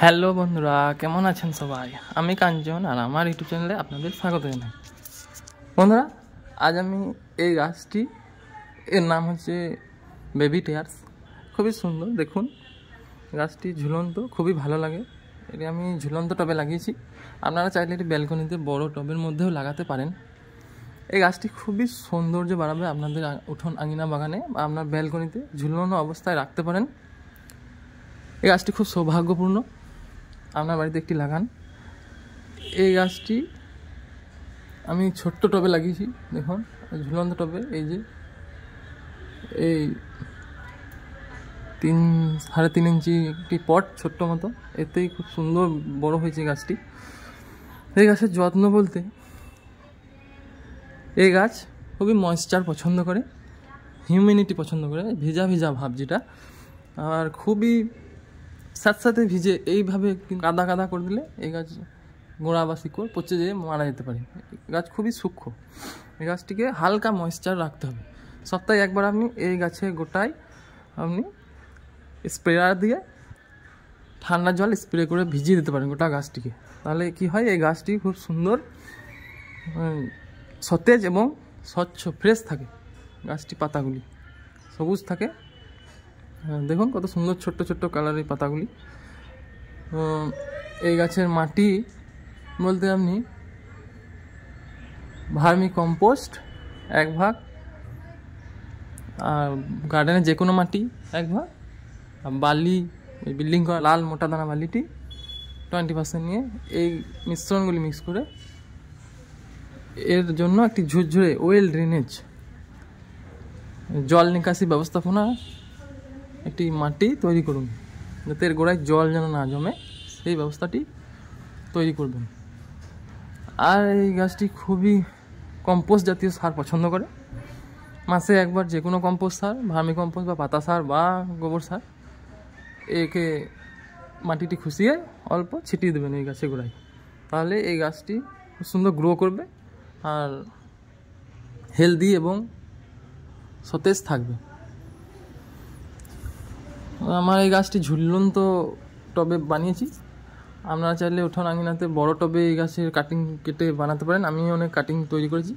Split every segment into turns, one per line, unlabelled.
Hello বন্ধুরা, কেমন আছেন সবাই? আমি কাঞ্চন আর আমার ইউটিউব চ্যানেলে আপনাদের স্বাগত জানাই। বন্ধুরা, আজ আমি এই গাছটি, এর নাম হচ্ছে বেবি টেয়ার্স। খুবই সুন্দর, দেখুন গাছটি ঝুলন্ত, খুবই ভালো লাগে। এটি আমি ঝুলন্ত টবে লাগিয়েছি। আপনারা চাইলে এটি ব্যালকনিতে বড় টবের মধ্যেও লাগাতে পারেন। এই গাছটি খুবই সৌন্দর্য বাড়াবে আপনাদের উঠোন আঙিনা বাগানে বা আপনার ব্যালকনিতে ঝুলানো অবস্থায় রাখতে পারেন। এই গাছটি খুব সৌভাগ্যপূর্ণ, আপনার বাড়িতে একটি লাগান। এই গাছটি আমি ছোট্ট টবে লাগিয়েছি, দেখুন ঝুলন্ত টবে। এই যে এই 3.5 ইঞ্চি একটি পট, ছোট্ট মতো, এতেই খুব সুন্দর বড় হয়েছে গাছটি। এই গাছের যত্ন বলতে, এই গাছ খুবই ময়েশ্চার পছন্দ করে, হিউমিডিটি পছন্দ করে, ভিজা ভিজা ভাব যেটা, আর খুবই সাথে ভিজে এইভাবে কাদা কাদা করে দিলে এই গাছ গোড়া বা শিকড় পচে যেয়ে মারা যেতে পারে। গাছ খুবই সূক্ষ্ম। এই গাছটিকে হালকা ময়েশ্চার রাখতে হবে। সপ্তাহে একবার আপনি এই গাছে গোটায় আপনি স্প্রেয়ার দিয়ে ঠান্ডা জল স্প্রে করে ভিজিয়ে দিতে পারেন গোটা গাছটিকে। তাহলে কি হয়, এই গাছটি খুব সুন্দর সতেজ এবং স্বচ্ছ ফ্রেশ থাকে। গাছটি পাতাগুলি সবুজ থাকে, দেখুন কত সুন্দর ছোট্ট ছোট্ট কালারের পাতাগুলি। এই গাছের মাটি বলতে আপনি ভার্মি কম্পোস্ট 1 ভাগ, আর গার্ডেনে যে কোনো মাটি 1 ভাগ, বালি, বিল্ডিং করা লাল মোটা দানা বালিটি 20% নিয়ে এই মিশ্রণগুলি মিক্স করে এর জন্য একটি ঝুরঝুরে ওয়েল ড্রেনেজ জল নিকাশি ব্যবস্থাপনা একটি মাটি তৈরি করুন, যাতে এর গোড়ায় জল যেন না জমে, সেই ব্যবস্থাটি তৈরি করবেন। আর এই গাছটি খুবই কম্পোস্ট জাতীয় সার পছন্দ করে। মাসে একবার যে কোনো কম্পোস্ট সার, ভার্মি কম্পোস্ট বা পাতা সার বা গোবর সার, একে মাটিটি খুশিয়ে অল্প ছিটিয়ে দেবেন এই গাছের গোড়ায়। তাহলে এই গাছটি খুব সুন্দর গ্রো করবে আর হেলদি এবং সতেজ থাকবে। আমার এই গাছটি ঝুলন্ত টবে বানিয়েছি। আপনারা চাইলে উঠোন আঙিনাতে বড় টবে এই গাছের কাটিং কেটে বানাতে পারেন। আমি অনেক কাটিং তৈরি করেছি।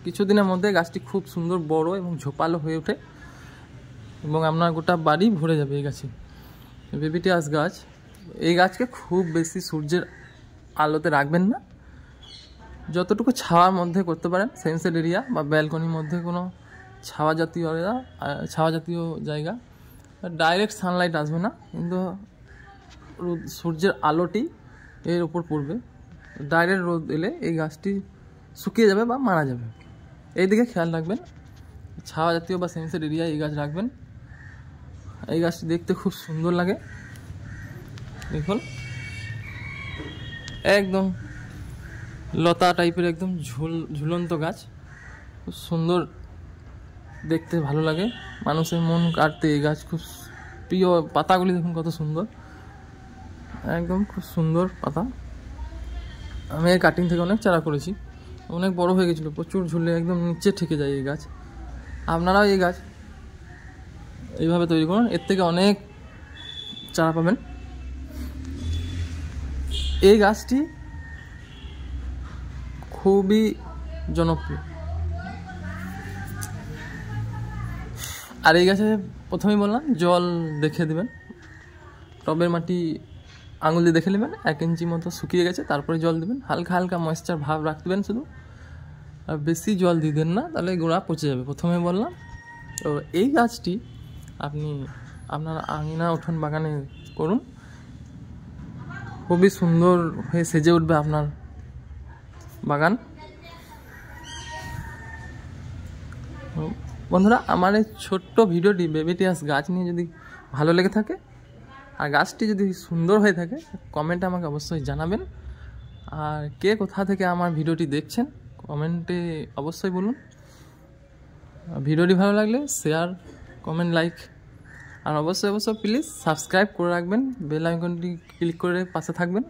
কিছুদিনের মধ্যে গাছটি খুব সুন্দর বড় এবং ঝোপালো হয়ে ওঠে এবং আপনার গোটা বাড়ি ভরে যাবে এই গাছে। বেবি টেয়ার্স গাছ, এই গাছকে খুব বেশি সূর্যের আলোতে রাখবেন না, যতটুকু ছাওয়ার মধ্যে করতে পারেন, সেন্সেড এরিয়া বা ব্যালকনির মধ্যে কোনো ছাওয়া জাতীয় জায়গা। ডাইরেক্ট সানলাইট আসবে না, কিন্তু সূর্যের আলোটি এর উপর পড়বে। ডাইরেক্ট রোদ এলে এই গাছটি শুকিয়ে যাবে বা মারা যাবে, এই দিকে খেয়াল রাখবেন। ছাওয়া জাতীয় বা সেন্সেড এরিয়ায় এই গাছ রাখবেন। এই গাছটি দেখতে খুব সুন্দর লাগে, দেখুন একদম লতা টাইপের, একদম ঝুলন্ত গাছ, খুব সুন্দর দেখতে, ভালো লাগে। মানুষের মন কাটতে এই গাছ খুব প্রিয়। পাতাগুলি দেখুন কত সুন্দর, একদম খুব সুন্দর পাতা। আমি এই কাটিং থেকে অনেক চারা করেছি, অনেক বড় হয়ে গেছিলো, প্রচুর ঝুলে একদম নিচে ঠেকে যায় এই গাছ। আপনারাও এই গাছ এইভাবে তৈরি করুন, এর থেকে অনেক চারা পাবেন। এই গাছটি খুবই জনপ্রিয়। আর এই গাছে প্রথমেই বললাম জল দেখে দেবেন, টবের মাটি আঙুল দিয়ে দেখে নেবেন 1 ইঞ্চি মতো শুকিয়ে গেছে, তারপরে জল দেবেন। হালকা হালকা ময়েশ্চার ভাব রাখবেন শুধু, আর বেশি জল দিয়ে দেন না, তাহলে গোড়া পচে যাবে, প্রথমে বললাম। তো এই গাছটি আপনি আপনার আঙিনা উঠোন বাগানে করুন, খুবই সুন্দর হয়ে সেজে উঠবে আপনার বাগান। বন্ধুরা, আমার এই ছোট্ট ভিডিওটি বেবি টেয়ার্স গাছ নিয়ে যদি ভালো লেগে থাকে আর গাছটি যদি সুন্দর হয়ে থাকে, কমেন্টে আমাকে অবশ্যই জানাবেন। আর কে কোথা থেকে আমার ভিডিওটি দেখছেন কমেন্টে অবশ্যই বলুন। ভিডিওটি ভালো লাগলে শেয়ার, কমেন্ট, লাইক, আর অবশ্যই প্লিজ সাবস্ক্রাইব করে রাখবেন, বেল আইকনটি ক্লিক করে পাশে থাকবেন।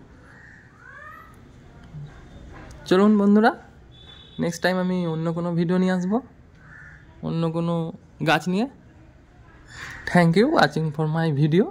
চলুন বন্ধুরা, নেক্সট টাইম আমি অন্য কোনো ভিডিও নিয়ে আসবো, অন্য কোনো গাছ নিয়ে। Thank you watching for my video.